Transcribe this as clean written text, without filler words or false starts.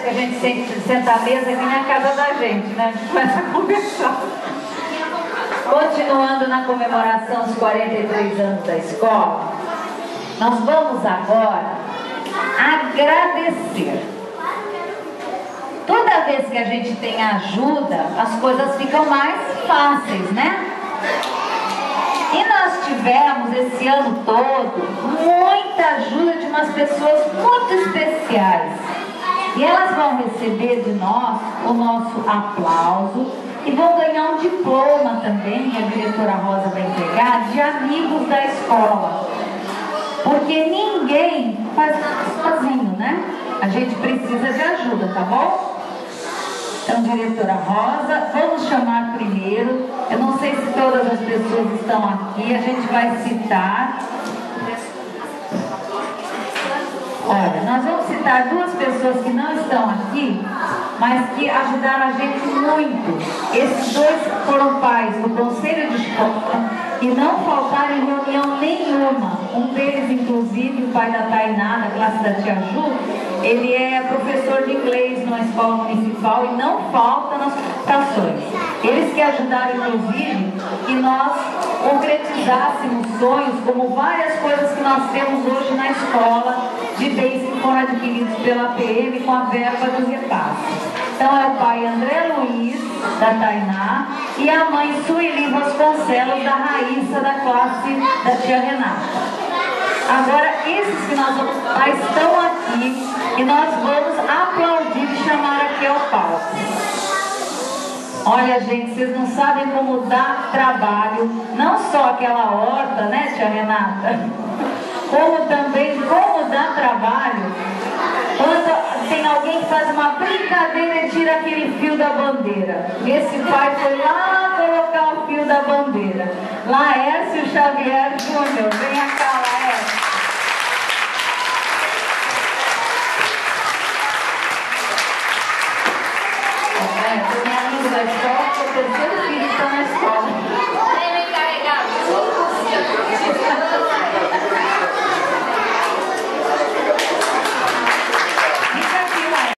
Que a gente senta à mesa aqui na casa da gente, né? A gente começa a conversar. Continuando na comemoração dos 43 anos da escola, nós vamos agora agradecer. Toda vez que a gente tem ajuda, as coisas ficam mais fáceis, né? E nós tivemos esse ano todo muita ajuda de umas pessoas muito especiais. E elas vão receber de nós o nosso aplauso e vão ganhar um diploma também, que a diretora Rosa vai entregar, de amigos da escola. Porque ninguém faz nada sozinho, né? A gente precisa de ajuda, tá bom? Então, diretora Rosa, vamos chamar primeiro. Eu não sei se todas as pessoas estão aqui, a gente vai citar. Olha, nós vamos citar duas pessoas que não estão aqui, mas que ajudaram a gente muito. Esses dois foram pais do Conselho de Escola e não faltaram em reunião nenhuma. Um deles, inclusive, o pai da Tainá, da classe da Tia Ju, ele é professor de inglês numa escola municipal e não falta nas convocações. Eles que ajudaram, inclusive, que nós concretizássemos sonhos, como várias coisas que nós temos hoje na escola, de bens que foram adquiridos pela PM com a verba do repasse. Então é o pai André Luiz, da Tainá, e a mãe Sueli Vasconcelos, da Raíssa, da classe da tia Renata. Agora, esses que nós vamos falar estão aqui e nós vamos aplaudir e chamar aqui ao palco. Olha, gente, vocês não sabem como dá trabalho, não só aquela horta, né, tia Renata? Como também como dá trabalho quando tem alguém que faz uma brincadeira e tira aquele fio da bandeira. Esse pai foi lá colocar o fio da bandeira. Laércio Xavier Júnior, vem cá, Laércio. Minha amiga da escola, o terceiro filho está na escola.